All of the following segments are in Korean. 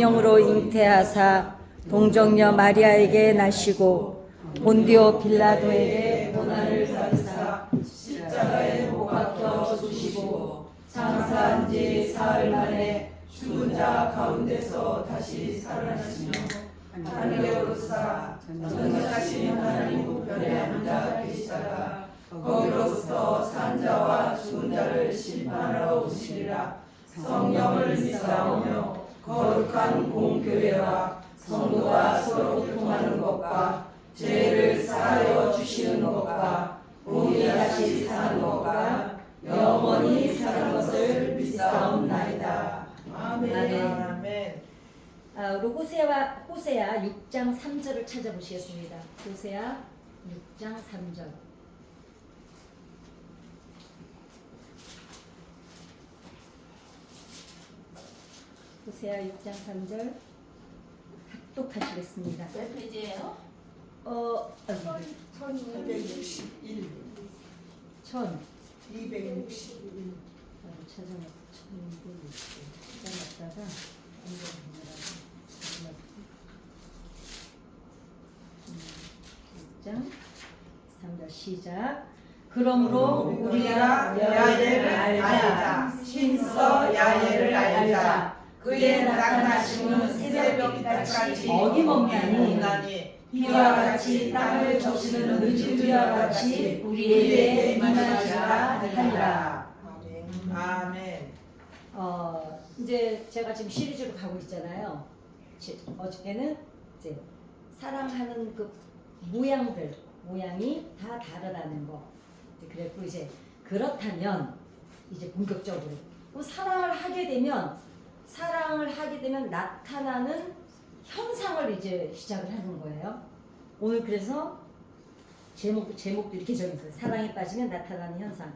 영으로 잉태하사 동정녀 마리아에게 나시고 본디오 빌라도에게 고난을 받으사 십자가에 못 박혀 죽으시고 장사한 지 사흘 만에 죽은 자 가운데서 다시 살아나시며 하늘에 오르사 전능하신 하나님 우편에 앉아 계시다가 거기로부터 산 자와 죽은 자를 심판하러 오시리라. 성령을 믿사오며 거룩한 공교회와 성도가 서로 교통하는 것과 죄를 사하여 주시는 것과 몸이 다시 사는 것과 영원히 사는 것을 믿사옵나이다. 아멘. 아멘. 우리 호세아 6장 3절을 찾아보시겠습니다. 호세아 6장 3절. 호세아 6장 3절 합독하시겠습니다. 몇 페이지예요? 1261 천 261 찾아놨다가 6장 3절 시작. 그러므로 우리가 야훼를 알자. 신서 야훼를 알자. 그의 나타나심은 새벽같이 어김없나니 비와 같이 땅을 적시는 늦은 비와 같이 우리에게 임하시라 하리라. 아멘. 이제 제가 지금 시리즈로 가고 있잖아요. 어저께는 이제 사랑하는 그 모양이 다 다르다는 거. 그랬고 이제 그렇다면 이제 본격적으로 사랑을 하게 되면 나타나는 현상을 이제 시작을 하는 거예요. 오늘 그래서 제목도 이렇게 적었어요. 사랑에 빠지면 나타나는 현상.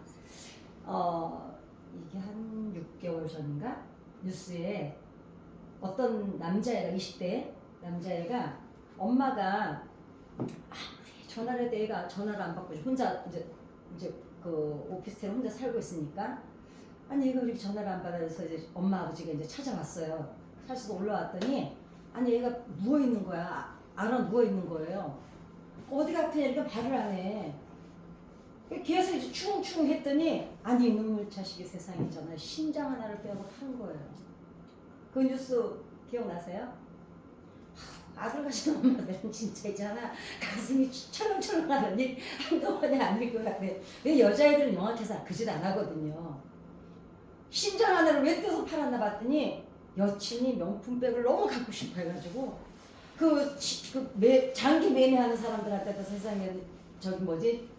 이게 한 6개월 전인가 뉴스에 어떤 남자애가 20대 남자애가 엄마가 전화를 해도 애가 전화를 안 받고 혼자 이제 그 오피스텔에 혼자 살고 있으니까 아니 얘가 왜 이렇게 전화를 안 받아서 이제 엄마 아버지가 이제 찾아왔어요. 찾아서 올라왔더니 아니 얘가 누워 있는 거야. 알아 누워 있는 거예요. 어디가 아프냐 이러니까 말을 안 해. 계속 이제 충충 했더니 아니 이놈의 자식이 세상에 있잖아요. 심장 하나를 빼고 판 거예요. 그 뉴스 기억나세요? 아들 가진 엄마들은 진짜 있잖아. 가슴이 철렁철렁하더니 한동안에 안 믿고 가네. 여자애들은 영악해서 그 짓 안 하거든요. 심장 하나를 왜 떼서 팔았나 봤더니 여친이 명품백을 너무 갖고 싶어 해가지고 장기 매매하는 사람들한테도 세상에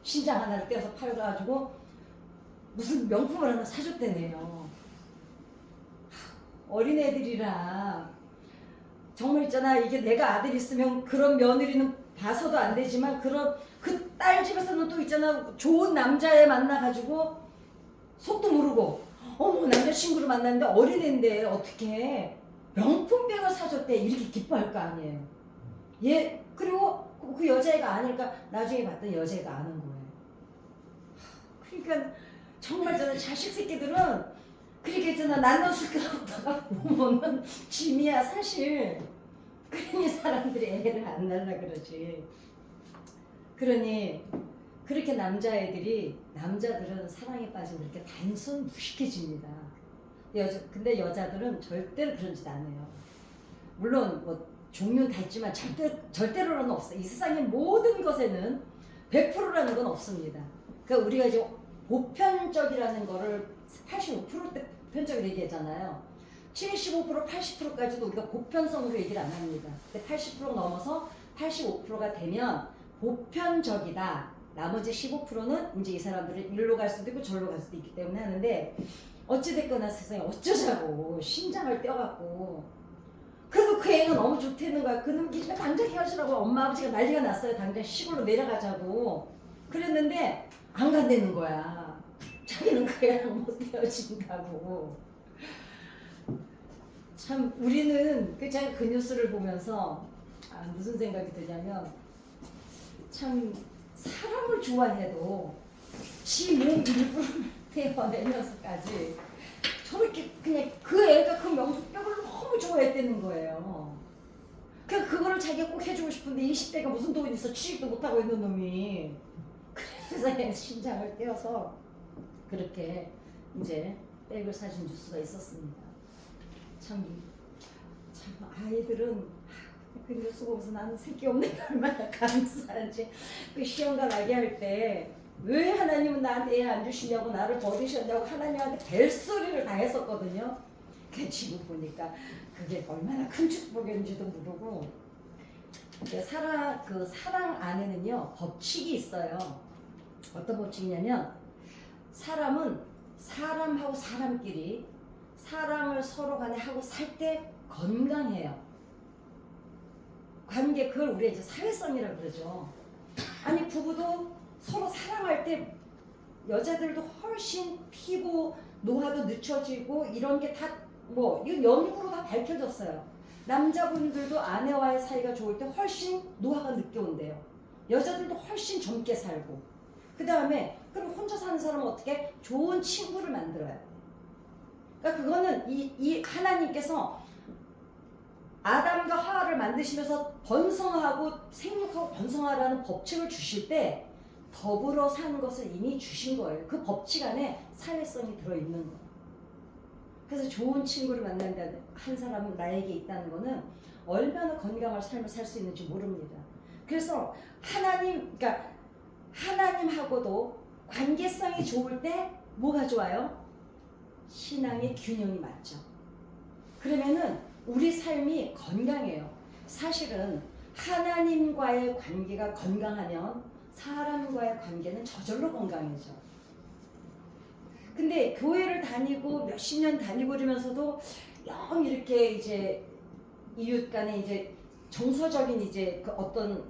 심장 하나를 떼서 팔아가지고 무슨 명품을 하나 사줬대네요. 어린애들이라 정말 있잖아. 이게 내가 아들 있으면 그런 며느리는 봐서도 안 되지만 그 딸 집에서는 또 있잖아. 좋은 남자애 만나가지고 속도 모르고 어머 남자친구를 만났는데 어린애인데 어떻게 명품백을 사줬대 이렇게 기뻐할 거 아니에요. 그리고 그 여자애가 아니까 나중에 봤더니 여자애가 아는 거예요. 그러니까 정말 저는 자식 새끼들은 그렇게 있잖아. 난너 술가다가 보면 짐이야 사실. 그러니 사람들이 애를 안 낳으려 그러지. 그러니 그렇게 남자들은 사랑에 빠지면 그렇게 단순 무식해집니다. 근데 여자들은 절대로 그런 짓 안 해요. 물론 뭐 종류는 다 있지만 절대로는 없어. 이 세상의 모든 것에는 100%라는 건 없습니다. 그러니까 우리가 이제 보편적이라는 거를 85% 보편적으로 얘기하잖아요. 75%, 80%까지도 우리가 보편성으로 얘기를 안 합니다. 근데 80% 넘어서 85%가 되면 보편적이다. 나머지 15%는 이제 이 사람들은 일로 갈 수도 있고 절로 갈 수도 있기 때문에 하는데 어찌됐거나 세상에 어쩌자고 심장을 떼어갖고 그래도 그 애가 너무 좋다는 거야. 그놈 기집애 당장 헤어지라고 엄마 아버지가 난리가 났어요. 당장 시골로 내려가자고 그랬는데 안 간다는 거야. 자기는 그 애랑 못 헤어진다고. 참 우리는 제가 그 뉴스를 보면서 무슨 생각이 드냐면 참 사람을 좋아해도 지 몸 일부를 태워내면서까지 저렇게 그냥 그 애가 그 명수병을 너무 너무 좋아했다는 거예요. 그거를 자기가 꼭 해주고 싶은데 20대가 무슨 돈이 있어, 취직도 못하고 있는 놈이. 세상에 심장을 떼어서 그렇게 이제 백을 사준 뉴스가 있었습니다. 참 아이들은 그 뉴스 보면서 나는 새끼 없는 게 얼마나 감사한지. 그 시험관 나게 할 때 왜 하나님은 나한테 애 안 주시냐고 나를 버리셨냐고 하나님한테 벨소리를 다 했었거든요. 그 지금 보니까 그게 얼마나 큰 축복인지도 모르고. 사랑 안에는요 법칙이 있어요. 어떤 법칙이냐면, 사람은 사람하고 사람끼리 사랑을 서로 간에 하고 살 때 건강해요. 관계, 그걸 우리가 이제 사회성이라고 그러죠. 아니, 부부도 서로 사랑할 때 여자들도 훨씬 피부 노화도 늦춰지고 이런 게 다 이거 연구로 다 밝혀졌어요. 남자분들도 아내와의 사이가 좋을 때 훨씬 노화가 늦게 온대요. 여자들도 훨씬 젊게 살고. 그 다음에 그럼 혼자 사는 사람은 어떻게? 좋은 친구를 만들어요. 그러니까 그거는 이 하나님께서 아담과 하와를 만드시면서 번성하고 생육하고 번성하라는 법칙을 주실 때 더불어 사는 것을 이미 주신 거예요. 그 법칙 안에 사회성이 들어있는 거예요. 그래서 좋은 친구를 만난다는 한 사람은 나에게 있다는 거는 얼마나 건강한 삶을 살 수 있는지 모릅니다. 그래서 그러니까 하나님하고도 관계성이 좋을 때 뭐가 좋아요? 신앙의 균형이 맞죠. 그러면은 우리 삶이 건강해요. 사실은 하나님과의 관계가 건강하면 사람과의 관계는 저절로 건강해져. 근데 교회를 다니고 몇십 년 다니고 이러면서도 영 이렇게 이제 이웃 간에 이제 정서적인 이제 그 어떤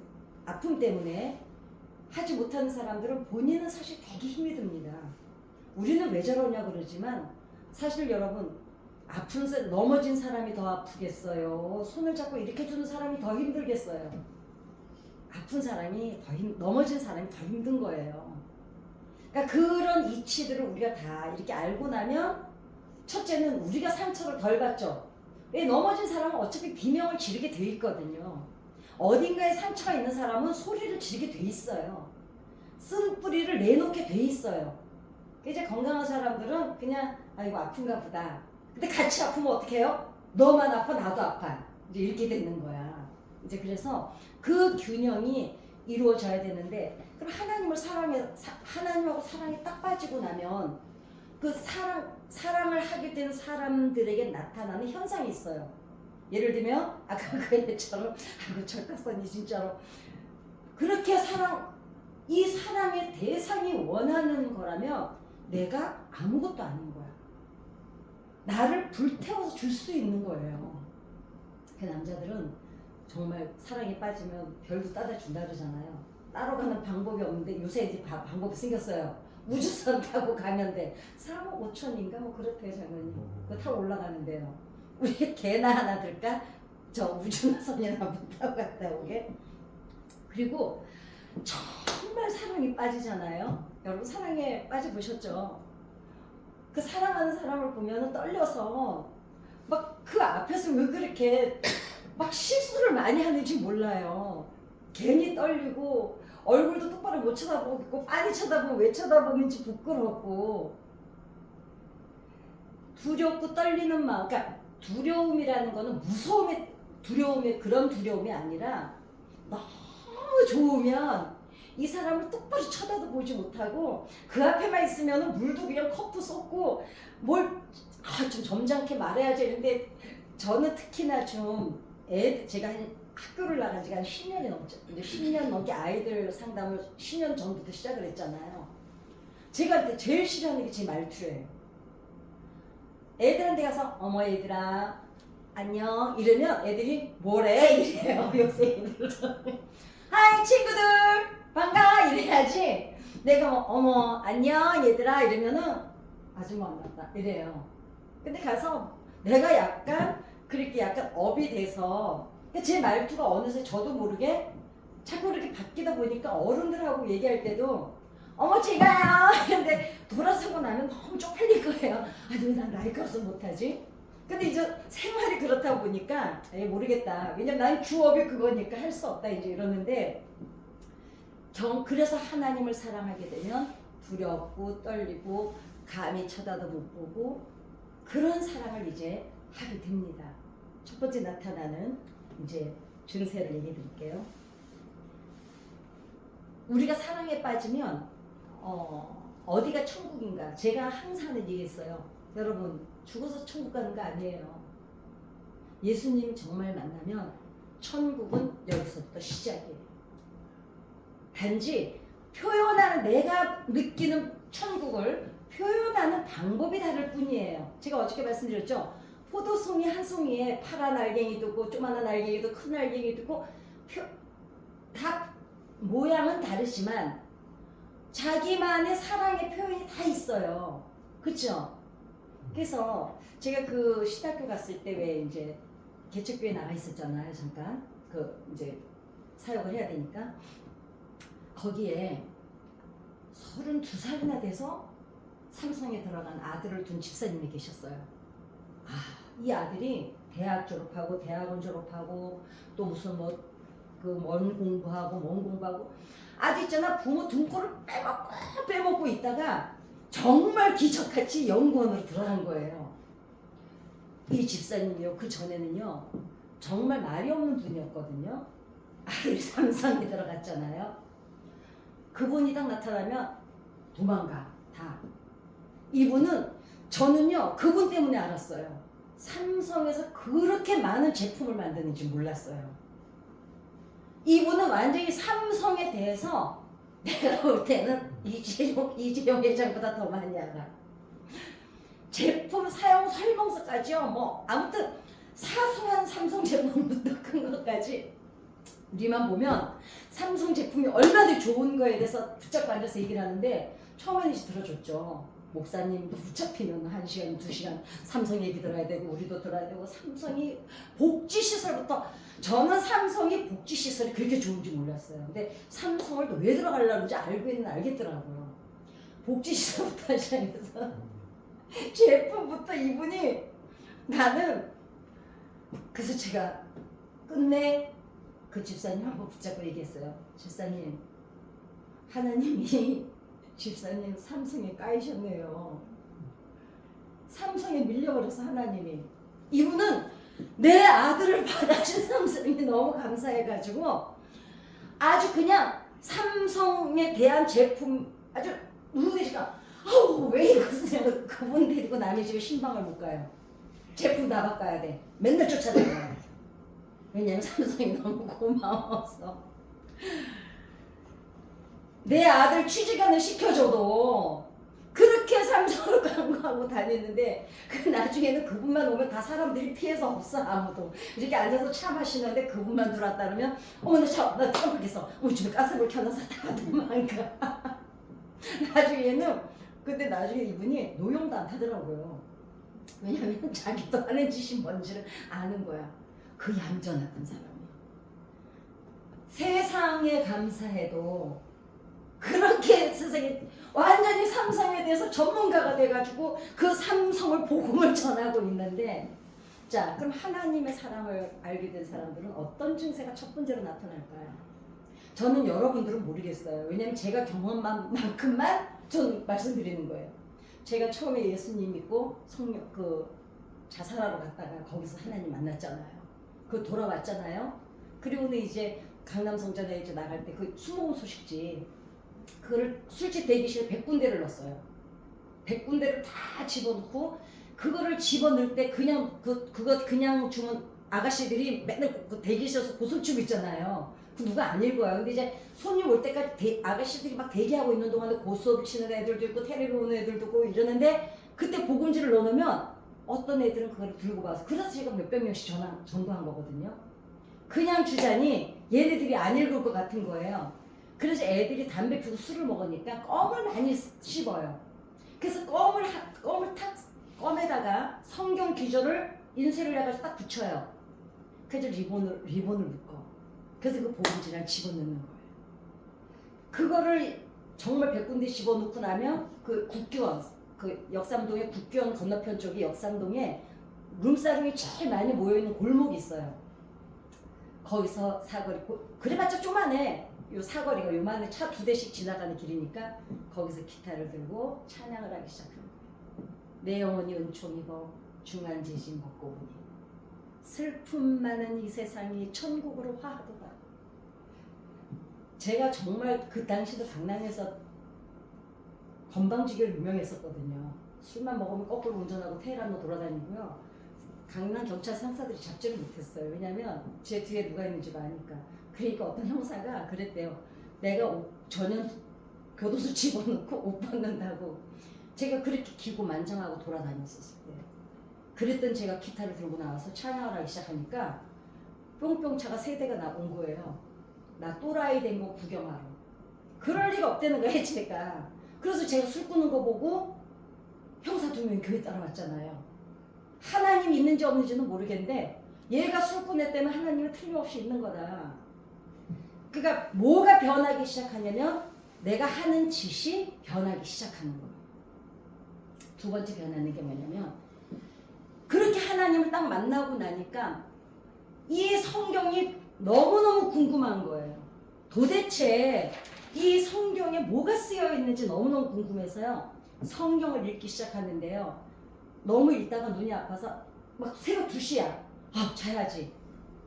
아픔 때문에 하지 못하는 사람들은 본인은 사실 되게 힘이 듭니다. 우리는 왜 저러냐 그러지만 사실 여러분, 넘어진 사람이 더 아프겠어요? 손을 잡고 이렇게 주는 사람이 더 힘들겠어요? 아픈 사람이 넘어진 사람이 더 힘든 거예요. 그러니까 그런 이치들을 우리가 다 이렇게 알고 나면, 첫째는 우리가 상처를 덜 받죠. 왜? 넘어진 사람은 어차피 비명을 지르게 돼 있거든요. 어딘가에 상처가 있는 사람은 소리를 지르게 돼 있어요. 쓴뿌리를 내놓게 돼 있어요. 이제 건강한 사람들은 그냥 아이고 아픈가 보다. 근데 같이 아프면 어떻게 해요? 너만 아파 나도 아파. 이제 이렇게 되는 거야. 이제 그래서 그 균형이 이루어져야 되는데, 그럼 하나님하고 사랑이 딱 빠지고 나면 그 사랑을 하게 된 사람들에게 나타나는 현상이 있어요. 예를 들면 아까 그 애처럼, 아이고 철딱선이 진짜로 그렇게 이 사랑의 대상이 원하는 거라면 내가 아무것도 아닌 거야. 나를 불태워서 줄 수 있는 거예요. 그 남자들은 정말 사랑에 빠지면 별도 따다 준다 그러잖아요. 따로 가는 방법이 없는데 요새 이제 방법이 생겼어요. 우주선 타고 가면 돼. 3억 5천인가 뭐 그렇대요, 장모님. 그거 타고 올라가는데요. 우리 개나 하나 들까? 저 우주선이나 한번 타고 갔다 오게. 그리고 정말 사랑에 빠지잖아요. 여러분 사랑에 빠져보셨죠? 그 사랑하는 사람을 보면 떨려서 막 그 앞에서 왜 그렇게 막 실수를 많이 하는지 몰라요. 괜히 떨리고 얼굴도 똑바로 못 쳐다보고 있고, 빤히 쳐다보면 왜 쳐다보는지 부끄럽고, 두렵고 떨리는 마음. 그러니까 두려움이라는 거는 두려움의 그런 두려움이 아니라 너무 좋으면 이 사람을 똑바로 쳐다도 보지 못하고 그 앞에만 있으면 물도 그냥 컵도 쏟고 좀 점잖게 말해야지 했는데, 저는 특히나 좀 제가 학교를 나간 지가 한 10년이 넘죠. 이제 10년 넘게 아이들 상담을 10년 전부터 시작을 했잖아요. 제가 제일 싫어하는 게 제 말투예요. 애들한테 가서 어머 얘들아 안녕 이러면 애들이 뭐래 이래요. 요새 애들 하이 친구들 반가 이래야지, 내가 뭐 어머 안녕 얘들아 이러면은 아줌마 만났다 이래요. 근데 가서 내가 그렇게 약간 업이 돼서 제 말투가 어느새 저도 모르게 자꾸 이렇게 바뀌다 보니까 어른들하고 얘기할 때도 어머 제가요 이런데 돌아서고 나면 너무 쪽팔릴 거예요. 아니 왜 난 나이가 없어 못하지? 근데 이제 생활이 그렇다 보니까 모르겠다. 왜냐면 난 주업이 그거니까 할 수 없다 이제 이러는데 그래서 하나님을 사랑하게 되면 두렵고 떨리고 감히 쳐다도 못 보고 그런 사랑을 이제 하게 됩니다. 첫 번째 나타나는 이제 증세를 얘기해 드릴게요. 우리가 사랑에 빠지면 어디가 천국인가? 제가 항상 하는 얘기 있어요. 여러분 죽어서 천국 가는 거 아니에요. 예수님 정말 만나면 천국은 여기서부터 시작이에요. 단지 표현하는 내가 느끼는 천국을 표현하는 방법이 다를 뿐이에요. 제가 어저께 말씀드렸죠. 포도송이 한 송이에 파란 알갱이도 있고 조그마한 알갱이도 큰 알갱이도 있고 다 모양은 다르지만 자기만의 사랑의 표현이 다 있어요. 그렇죠? 그래서 제가 그 신학교 갔을 때 왜 이제 개척교회 나가 있었잖아요. 잠깐 그 이제 사역을 해야 되니까 거기에 32살이나 돼서 삼성에 들어간 아들을 둔 집사님이 계셨어요. 이 아들이 대학 졸업하고 대학원 졸업하고 또 무슨 뭐 그 뭔 공부하고 뭔 공부하고 아주 있잖아 부모 등골을 빼먹고 있다가 정말 기적같이 연구원으로 들어간 거예요. 이 집사님이요. 그 전에는요 정말 말이 없는 분이었거든요. 아들이 삼성에 들어갔잖아요. 그분이 딱 나타나면 도망가 다. 이분은 저는요 그분 때문에 알았어요. 삼성에서 그렇게 많은 제품을 만드는지 몰랐어요. 이분은 완전히 삼성에 대해서 내가 볼 때는 이재용 회장보다 더 많이 알아. 제품 사용 설명서까지요. 뭐 아무튼 사소한 삼성 제품부터 큰 것까지 우리만 보면 삼성 제품이 얼마나 좋은 거에 대해서 붙잡고 앉아서 얘기를 하는데 처음에는 이제 들어줬죠. 목사님도 붙잡히면 1시간, 2시간 삼성 얘기 들어야 되고 우리도 들어야 되고 삼성이 복지시설부터 저는 삼성이 복지시설이 그렇게 좋은지 몰랐어요. 근데 삼성을 또 왜 들어가려는지 알고는 알겠더라고요. 복지시설부터 시작해서 제품부터 이분이 나는 그래서 제가 끝내 그 집사님 한번 붙잡고 얘기했어요. 집사님 하나님이 집사님 삼성에 까이셨네요. 삼성에 밀려버려서 하나님이 이분은 내 아들을 받아준 삼성이 너무 감사해가지고 아주 그냥 삼성에 대한 제품 아주 우대지가 왜 이것을 그분 데리고 남의 집에 신방을 못 가요. 제품 다 바꿔야 돼. 맨날 쫓아다녀요. 왜냐면 삼성이 너무 고마워서 내 아들 취직원을 시켜줘도 그렇게 삼성을 광고하고 다녔는데 그 나중에는 그분만 오면 다 사람들이 피해서 없어. 아무도 이렇게 앉아서 차 마시는데 그분만 들어왔다 그러면 어머 나 깜빡했어. 우리 집에 가스불 켜놔서 다 도망가. 나중에는 근데 나중에 이분이 노용도 안 타더라고요. 왜냐면 자기도 하는 짓이 뭔지를 아는 거야. 그 얌전했던 사람이 세상에 감사해도 그렇게 세상에 완전히 삼성에 대해서 전문가가 돼가지고 그 삼성을 복음을 전하고 있는데 자 그럼 하나님의 사랑을 알게 된 사람들은 어떤 증세가 첫 번째로 나타날까요? 저는 여러분들은 모르겠어요. 왜냐면 제가 경험한 만큼만 저는 말씀드리는 거예요. 제가 처음에 예수님 믿고 성령 그 자살하러 갔다가 거기서 하나님 만났잖아요. 그 돌아왔잖아요. 그리고는 이제 강남성전에 이제 나갈 때 그 수목 소식지 그걸 술집 대기실에 100군데를 넣었어요. 100군데를 다 집어넣고 그거를 집어넣을 때 그냥 그거 그냥 주문 아가씨들이 맨날 그 대기실에서 고소치고 있잖아요. 그 누가 안 읽어요. 근데 이제 손님 올 때까지 아가씨들이 막 대기하고 있는 동안에 고수업 치는 애들도 있고 테레비 오는 애들도 있고 이러는데 그때 복음지를 넣어놓으면 어떤 애들은 그걸 들고 와서 그래서 제가 몇백 명씩 전도한 거거든요. 그냥 주자니 얘네들이 안 읽을 것 같은 거예요. 그래서 애들이 담배 피우고 술을 먹으니까 껌을 많이 씹어요. 그래서 껌에다가 성경 기조를 인쇄를 해가지고 딱 붙여요. 그래서 리본을 묶어. 그래서 그 복음지를 집어넣는 거예요. 그거를 정말 100군데 집어넣고 나면 그 국교원, 그 역삼동의 국교원 건너편 쪽이 역삼동에 룸사롱이 제일 많이 모여있는 골목이 있어요. 거기서 사거리, 그래봤자 조만해. 요 사거리가 요만해. 차 2대씩 지나가는 길이니까 거기서 기타를 들고 찬양을 하기 시작하는 거예요. 내 영혼이 은총이고 중한지진 먹고 보니 슬픔 많은 이 세상이 천국으로 화하도다. 제가 정말 그 당시도 강남에서 건방지게 유명했었거든요. 술만 먹으면 거꾸로 운전하고 테헤란로 돌아다니고요. 강남 경찰 상사들이 잡지를 못했어요. 왜냐면 제 뒤에 누가 있는지 아니까. 그러니까 어떤 형사가 그랬대요. 내가 전혀 교도소 집어넣고 옷 벗는다고. 제가 그렇게 기고만장하고 돌아다녔었어요. 그랬던 제가 기타를 들고 나와서 찬양을 하기 시작하니까 뿅뿅차가 3대가 나온 거예요. 나 또라이 된 거 구경하러. 그럴 리가 없다는 거예요, 제가. 그래서 제가 술 끊는 거 보고 형사 2명이 교회 따라왔잖아요. 하나님이 있는지 없는지는 모르겠는데 얘가 술 끊었다면 하나님은 틀림없이 있는 거다. 그러니까 뭐가 변하기 시작하냐면 내가 하는 짓이 변하기 시작하는 거예요. 두 번째 변하는 게 뭐냐면 그렇게 하나님을 딱 만나고 나니까 이 성경이 너무너무 궁금한 거예요. 도대체 이 성경에 뭐가 쓰여 있는지 너무너무 궁금해서요. 성경을 읽기 시작하는데요. 너무 읽다가 눈이 아파서 막 새벽 2시야. 아, 자야지.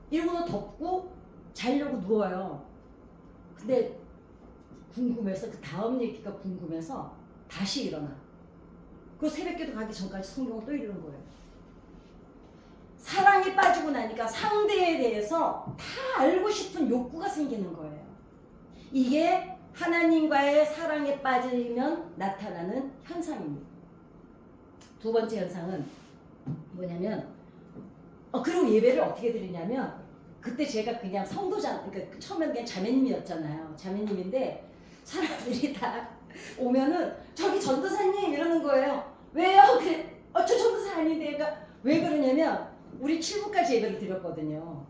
이러고는 덮고 자려고 누워요. 근데 궁금해서 그 다음 얘기가 궁금해서 다시 일어나. 그 새벽기도 가기 전까지 성경을 또 읽는 거예요. 사랑에 빠지고 나니까 상대에 대해서 다 알고 싶은 욕구가 생기는 거예요. 이게 하나님과의 사랑에 빠지면 나타나는 현상입니다. 두 번째 현상은 뭐냐면 그리고 예배를 어떻게 드리냐면 그때 제가 그냥 성도자, 그러니까 처음엔 그냥 자매님이었잖아요. 자매님인데 사람들이 다 오면은 저기 전도사님 이러는 거예요. 왜요? 그래, 저 전도사 아닌데. 그러니까 왜 그러냐면 우리 7부까지 예배를 드렸거든요.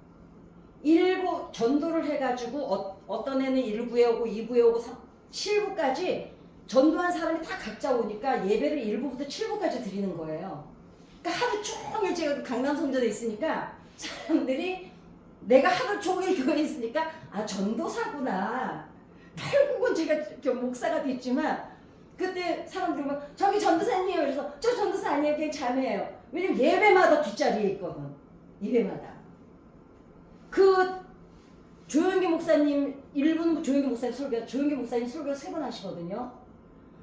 1부 전도를 해가지고 어떤 애는 1부에 오고 2부에 오고 7부까지 전도한 사람이 다 각자 오니까 예배를 1부부터 7부까지 드리는 거예요. 그러니까 하루 종일 제가 그 강남 성전에 있으니까 사람들이 내가 하루 종일 교회에 있으니까 아 전도사구나. 결국은 제가 목사가 됐지만 그때 사람들이 막 저기 전도사님이에요. 그래서 저 전도사 아니에요. 그냥 자매예요. 왜냐면 예배마다 뒷자리에 있거든. 예배마다. 그 조영기 목사님 1분 조영기 목사님 설교, 조영기 목사님 설교 3번 하시거든요.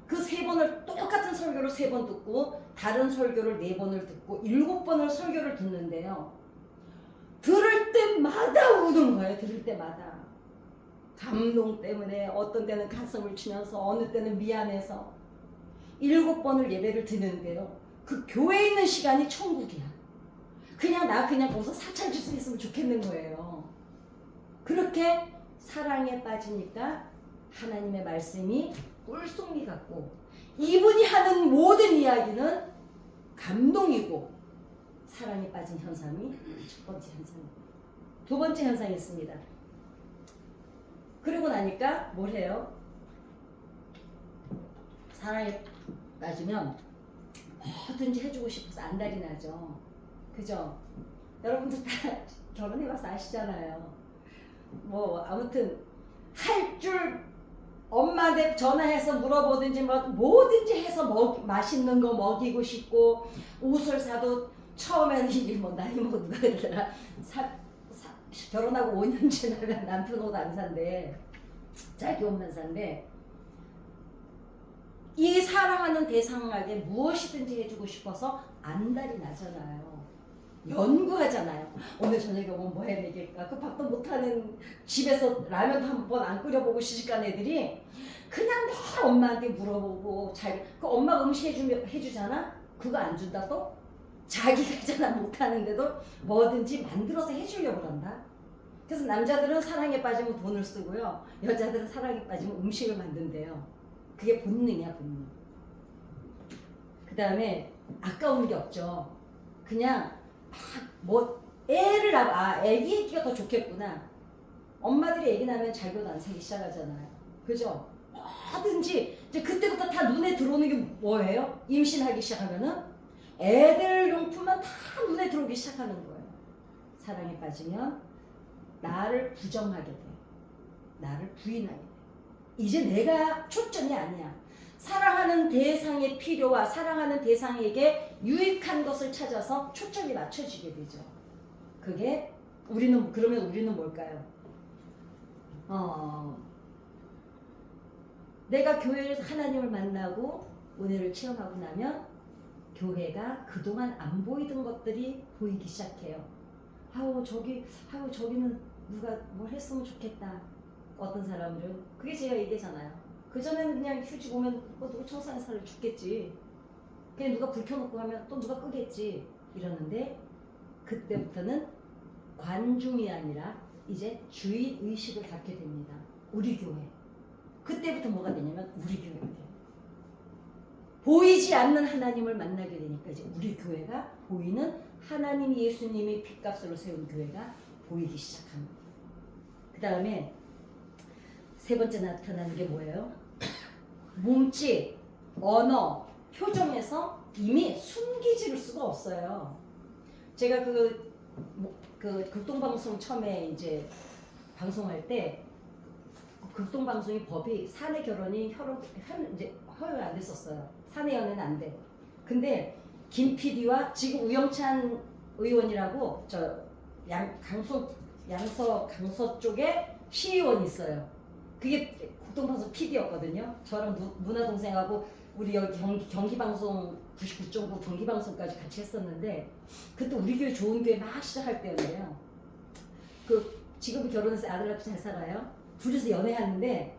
그 3번을 똑같은 설교를 3번 듣고 다른 설교를 4번을 듣고 7번을 설교를 듣는데요. 들을 때마다 우는 거예요. 들을 때마다. 감동 때문에 어떤 때는 가슴을 치면서 어느 때는 미안해서 7번을 예배를 드는데요. 그 교회에 있는 시간이 천국이야. 그냥 거기서 사찰 줄 수 있으면 좋겠는 거예요. 그렇게 사랑에 빠지니까 하나님의 말씀이 꿀송이 같고 이분이 하는 모든 이야기는 감동이고 사랑에 빠진 현상이 첫 번째 현상입니다. 두 번째 현상이 있습니다. 그러고 나니까 뭘 해요? 사랑에 빠지면 뭐든지 해주고 싶어서 안달이 나죠. 그죠? 여러분들 다 결혼해봐서 아시잖아요. 뭐 아무튼 할 줄 엄마한테 전화해서 물어보든지 뭐든지 해서 맛있는 거 먹이고 싶고 옷을 사도 처음에는 이게 뭐 나이 먹고 누가 그러더라 결혼하고 5년 지나면 남편 옷 안 산대. 자기 옷만 산대. 이 사랑하는 대상에게 무엇이든지 해주고 싶어서 안달이 나잖아요. 연구하잖아요. 오늘 저녁에 오면 뭐 해야 되겠까? 그 밥도 못하는 집에서 라면도 한 번 안 끓여보고 시집간 애들이 그냥 내 엄마한테 물어보고 그 엄마가 음식 해주잖아? 그거 안 준다 또? 자기가 잘 못하는데도 뭐든지 만들어서 해주려고 한다. 그래서 남자들은 사랑에 빠지면 돈을 쓰고요. 여자들은 사랑에 빠지면 음식을 만든대요. 그게 본능이야, 본능. 그 다음에 아까운 게 없죠. 그냥 애를 애기 있기가 더 좋겠구나. 엄마들이 애기 낳으면 자기도 안 살기 시작하잖아요. 그죠? 뭐든지 이제 그때부터 다 눈에 들어오는 게 뭐예요? 임신하기 시작하면은 애들 용품만 다 눈에 들어오기 시작하는 거예요. 사랑에 빠지면 나를 부정하게 돼. 나를 부인하게 돼. 이제 내가 초점이 아니야. 사랑하는 대상의 필요와 사랑하는 대상에게 유익한 것을 찾아서 초점이 맞춰지게 되죠. 그게 그러면 우리는 뭘까요? 내가 교회에서 하나님을 만나고 은혜를 체험하고 나면 교회가 그동안 안 보이던 것들이 보이기 시작해요. 저기는 누가 뭘 했으면 좋겠다. 어떤 사람들은 그게 제가 얘기잖아요. 그전에는 그냥 휴지 보면 누구 청소하는 사람이 죽겠지. 그냥 누가 불 켜놓고 가면 또 누가 끄겠지. 이러는데 그때부터는 관중이 아니라 이제 주인 의식을 갖게 됩니다. 우리 교회. 그때부터 뭐가 되냐면 우리 교회가 돼요. 보이지 않는 하나님을 만나게 되니까 이제 우리 교회가 보이는 하나님 예수님이 핏값으로 세운 교회가 보이기 시작합니다. 그 다음에 세 번째 나타나는 게 뭐예요? 몸짓, 언어, 표정에서 이미 숨기질 수가 없어요. 제가 그 극동방송 처음에 이제 방송할 때 극동방송이 법이 사내 결혼이 이제 허용이 안 됐었어요. 사내 연애는 안 돼. 근데 김 PD와 지금 우영찬 의원이라고 강서 쪽에 시의원이 있어요. 그게 극동방송 PD였거든요. 저랑 누나 동생하고 우리 여기 경기방송 99.9 경기방송까지 같이 했었는데 그때 우리 교회 좋은 교회 막 시작할 때였는데요. 지금 결혼해서 아들 낳고 잘 살아요. 둘이서 연애하는데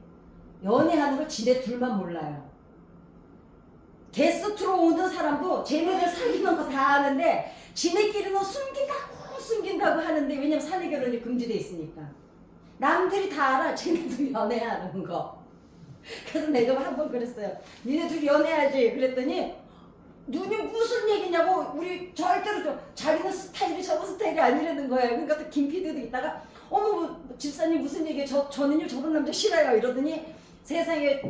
연애하는 걸 지네 둘만 몰라요. 게스트로 오는 사람도 쟤네들 사귀는 거 다 아는데 지네끼리는 숨긴다고 하는데 왜냐면 사내 결혼이 금지돼 있으니까 남들이 다 알아. 쟤네들 연애하는 거. 그래서 내가 한번 그랬어요. 니네 둘이 연애하지. 그랬더니 눈이 무슨 얘기냐고. 우리 절대로 자기는 스타일이 저거 스타일이 아니라는 거예요. 그러니까 또 김 PD도 있다가 어머 집사님 무슨 얘기예요. 저는요 저런 남자 싫어요. 이러더니 세상에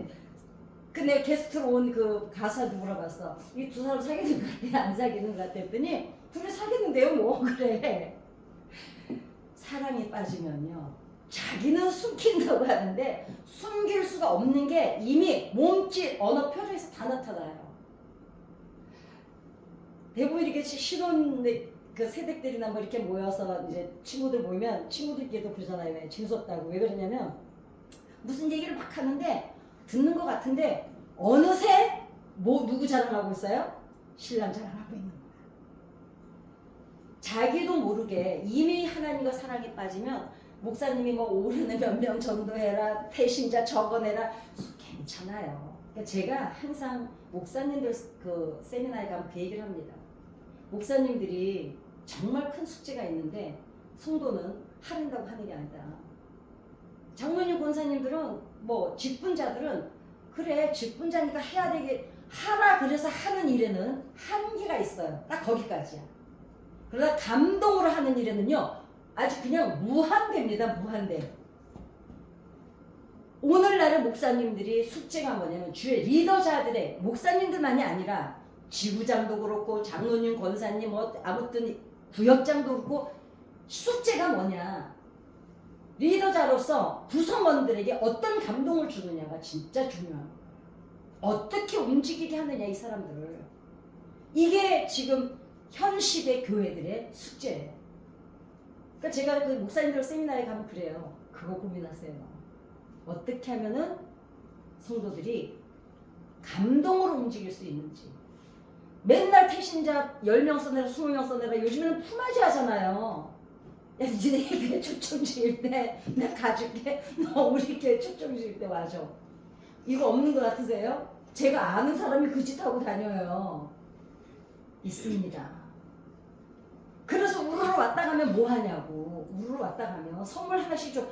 내가 게스트로 온 그 가수한테 물어봤어. 이 두 사람 사귀는 것 같아? 안 사귀는 것 같아? 했더니 둘이 사귀는데요 뭐. 그래. 사랑에 빠지면요 자기는 숨긴다고 하는데 숨길 수가 없는 게 이미 몸짓, 언어, 표정에서 다 나타나요. 대부분 이렇게 신혼 그 세댁들이나 뭐 이렇게 모여서 이제 친구들 모이면 친구들끼리도 그러잖아요. 왜 재밌었다고. 왜 그러냐면 무슨 얘기를 막 하는데 듣는 것 같은데 어느새 누구 자랑하고 있어요? 신랑 자랑하고 있는 거야. 자기도 모르게 이미 하나님과 사랑에 빠지면 목사님이 뭐 올해는 몇 명 전도해라, 태신자 적어내라, 괜찮아요. 그러니까 제가 항상 목사님들 그 세미나에 가면 그 얘기를 합니다. 목사님들이 정말 큰 숙제가 있는데 성도는 하린다고 하는 게 아니다. 장로님 권사님들은 뭐 직분자들은 그래 직분자니까 해야 되게 하라 그래서 하는 일에는 한계가 있어요. 딱 거기까지야. 그러나 감동으로 하는 일에는요 아주 그냥 무한대입니다. 무한대. 오늘날의 목사님들이 숙제가 뭐냐면 주의 리더자들의 목사님들만이 아니라 지부장도 그렇고 장로님 권사님 아무튼 구역장도 그렇고 숙제가 뭐냐 리더자로서 구성원들에게 어떤 감동을 주느냐가 진짜 중요합니다. 어떻게 움직이게 하느냐 이 사람들을. 이게 지금 현 시대 교회들의 숙제예요. 그러니까 제가 그 목사님들 세미나에 가면 그래요. 그거 고민하세요. 어떻게 하면은 성도들이 감동으로 움직일 수 있는지. 맨날 태신자 10명 써내라 20명 써내라 요즘에는 품앗이 하잖아요. 야 니네 교회 초청 지을 때 내가 가줄게. 너 우리 교회 초청 지을 때 와줘. 이거 없는 것 같으세요? 제가 아는 사람이 그 짓 하고 다녀요. 있습니다. 그래서 우르르 왔다 가면 뭐 하냐고. 우르르 왔다 가면 선물 하나씩 줘.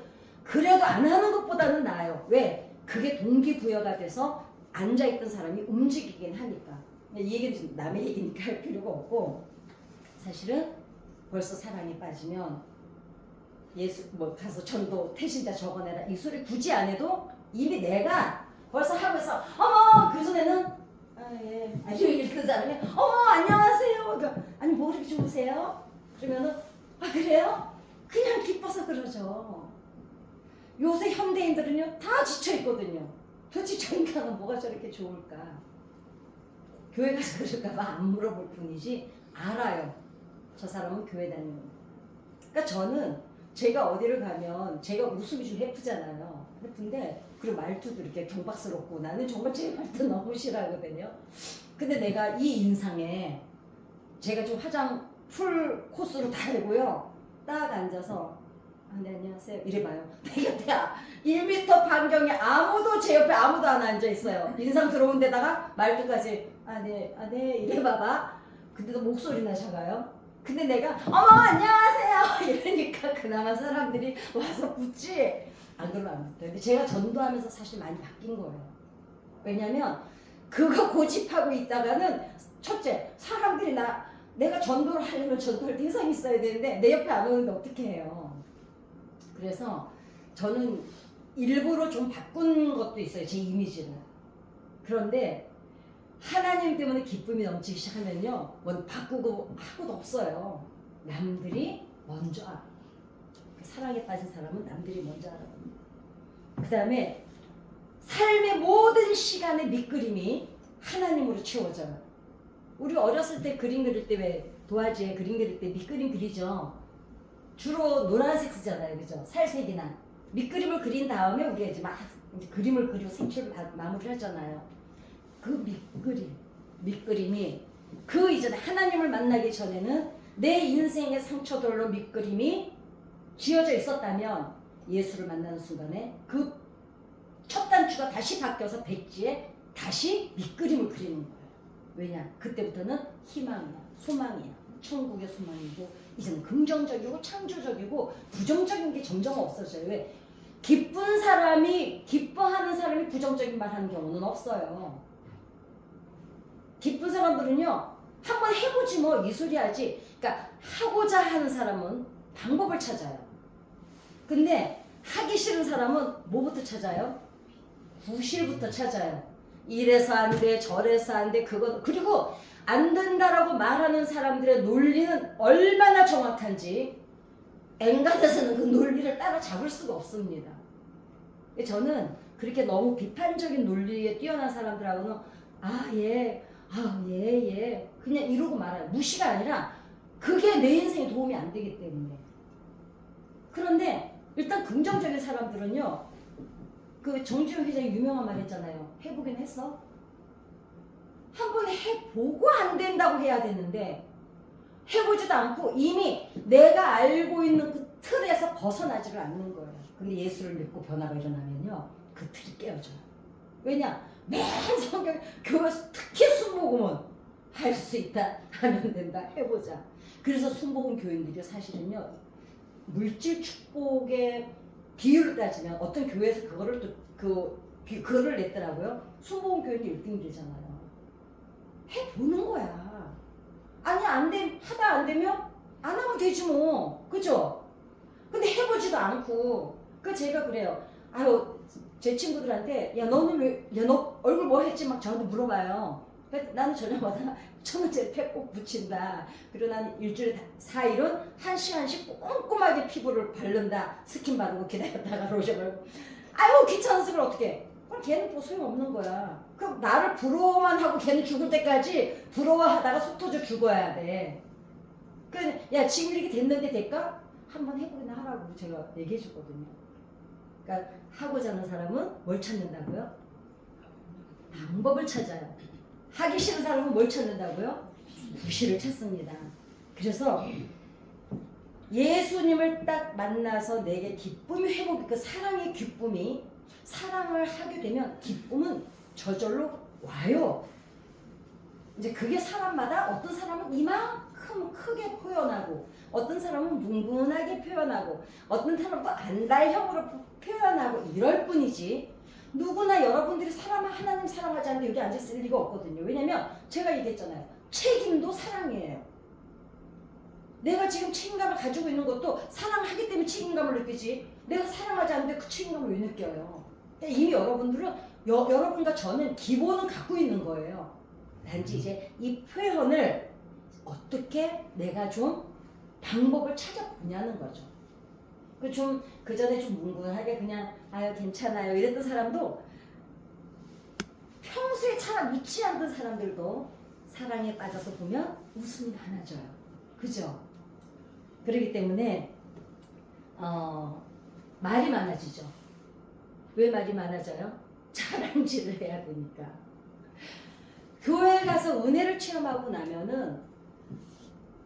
그래도 안 하는 것보다는 나아요. 왜? 그게 동기부여가 돼서 앉아있던 사람이 움직이긴 하니까. 이 얘기는 남의 얘기니까 할 필요가 없고 사실은 벌써 사랑에 빠지면 예수 가서 전도 태신자 적어내라 이 소리 굳이 안 해도 이미 내가 벌써 하고 있어. 어머 그 전에는 아 예. 아니 이런 사람이 어머 안녕하세요. 그러니까, 아니 뭐 그렇게 좋으세요? 그러면은 아 그래요? 그냥 기뻐서 그러죠. 요새 현대인들은요 다 지쳐 있거든요. 도대체 저 인간은 뭐가 저렇게 좋을까? 교회 가서 그럴까봐 안 물어볼 뿐이지 알아요. 저 사람은 교회 다니는. 그러니까 저는 제가 어디를 가면 제가 웃음이 좀 예쁘잖아요. 예쁜데 그리고 말투도 이렇게 경박스럽고 나는 정말 제 말투 너무 싫어하거든요. 근데 내가 이 인상에 제가 좀 화장 풀 코스로 다 하고요. 딱 앉아서 아, 네 안녕하세요 이래봐요. 내 곁에 1m 반경에 아무도 제 옆에 아무도 안 앉아 있어요. 인상 들어온 데다가 말투까지 아 네 이래봐봐. 근데도 목소리나 작아요. 근데 내가 어머 안녕하세요 이러니까 그나마 사람들이 와서 붙지 안 그러면 안 붙어요. 근데 제가 전도하면서 사실 많이 바뀐 거예요. 왜냐면 그거 고집하고 있다가는 첫째 사람들이 내가 전도를 하려면 전도할 대상이 있어야 되는데 내 옆에 안 오는데 어떻게 해요. 그래서 저는 일부러 좀 바꾼 것도 있어요. 제 이미지를. 그런데 하나님 때문에 기쁨이 넘치기 시작하면요 뭐 바꾸고 하고도 없어요. 남들이 먼저 알아. 사랑에 빠진 사람은 남들이 먼저 알아봅니다. 그 다음에 삶의 모든 시간의 밑그림이 하나님으로 채워져요. 우리 어렸을 때 그림 그릴 때 왜 도화지에 그림 그릴 때 밑그림 그리죠. 주로 노란색 쓰잖아요. 그죠? 살색이나 밑그림을 그린 다음에 우리가 이제 막 이제 그림을 그리고 색칠을 마무리를 하잖아요. 그 밑그림이 그 이전에 하나님을 만나기 전에는 내 인생의 상처들로 밑그림이 지어져 있었다면 예수를 만나는 순간에 그 첫 단추가 다시 바뀌어서 백지에 다시 밑그림을 그리는 거예요. 왜냐? 그때부터는 희망이야, 소망이야, 천국의 소망이고 이제는 긍정적이고 창조적이고 부정적인 게 점점 없어져요. 왜? 기뻐하는 사람이 부정적인 말 하는 경우는 없어요. 기쁜 사람들은요 한번 해보지 뭐 이 소리 하지. 그러니까 하고자 하는 사람은 방법을 찾아요. 근데 하기 싫은 사람은 뭐부터 찾아요? 부실부터 찾아요. 이래서 안 돼, 저래서 안 돼, 그거. 그리고 안 된다라고 말하는 사람들의 논리는 얼마나 정확한지 엔간해서는 그 논리를 따라잡을 수가 없습니다. 저는 그렇게 너무 비판적인 논리에 뛰어난 사람들하고는 예, 그냥 이러고 말아요. 무시가 아니라 그게 내 인생에 도움이 안 되기 때문에. 그런데 일단 긍정적인 사람들은요, 그 정지용 회장이 유명한 말 했잖아요. 해보긴 했어? 한번 해보고 안 된다고 해야 되는데 해보지도 않고 이미 내가 알고 있는 그 틀에서 벗어나지를 않는 거예요. 근데 예수를 믿고 변화가 일어나면요 그 틀이 깨어져요. 왜냐? 맨 성경 교회에서 특히 순복음은 할 수 있다, 하면 된다, 해보자. 그래서 순복음 교인들이 사실은요 물질 축복의 비율을 따지면 어떤 교회에서 그거를 또 그거를 냈더라고요. 순복음 교인이 1등이 되잖아요. 해보는 거야. 아니 하다 안 되면 안 하면 되지 뭐. 그죠? 근데 해보지도 않고. 제가 그래요. 제 친구들한테 너 얼굴 뭐 했지? 막 저한테 물어봐요. 나는 저녁마다 1,000원짜리 팩 꼭 붙인다. 그리고 나는 일주일에 4일은 1시간씩 꼼꼼하게 피부를 바른다. 스킨 바르고 기다렸다가 로션 바르고. 귀찮아서 그걸 어떻게 해? 그럼 걔는 뭐 소용없는 거야. 그럼 나를 부러워만 하고 걔는 죽을 때까지 부러워하다가 속 터져 죽어야 돼. 야 지금 이렇게 됐는데 될까? 한번 해보긴 하라고 제가 얘기해 줬거든요. 그러니까 하고자 하는 사람은 뭘 찾는다고요? 방법을 찾아요. 하기 싫은 사람은 뭘 찾는다고요? 부실을 찾습니다. 그래서 예수님을 딱 만나서 내게 기쁨이 회복이, 그 사랑의 기쁨이, 사랑을 하게 되면 기쁨은 저절로 와요. 이제 그게 사람마다 어떤 사람은 이만큼 크게 표현하고 어떤 사람은 뭉근하게 표현하고 어떤 사람은 또 안달형으로 표현하고 이럴 뿐이지 누구나 여러분들이 하나님 사랑하지 않는데 여기 앉아있을 리가 없거든요. 왜냐면 제가 얘기했잖아요. 책임도 사랑이에요. 내가 지금 책임감을 가지고 있는 것도 사랑하기 때문에 책임감을 느끼지 내가 사랑하지 않는데 그 책임감을 왜 느껴요? 이미 여러분들은 여러분과 저는 기본은 갖고 있는 거예요. 단지 이제 이 표현을 어떻게 내가 좀 방법을 찾아보냐는 거죠. 그 전에 좀 뭉근하게 그냥 아유 괜찮아요 이랬던 사람도 평소에 잘 믿지 않던 사람들도 사랑에 빠져서 보면 웃음이 많아져요. 그죠? 그렇기 때문에 말이 많아지죠. 왜 말이 많아져요? 자랑질을 해야 되니까. 교회 가서 은혜를 체험하고 나면은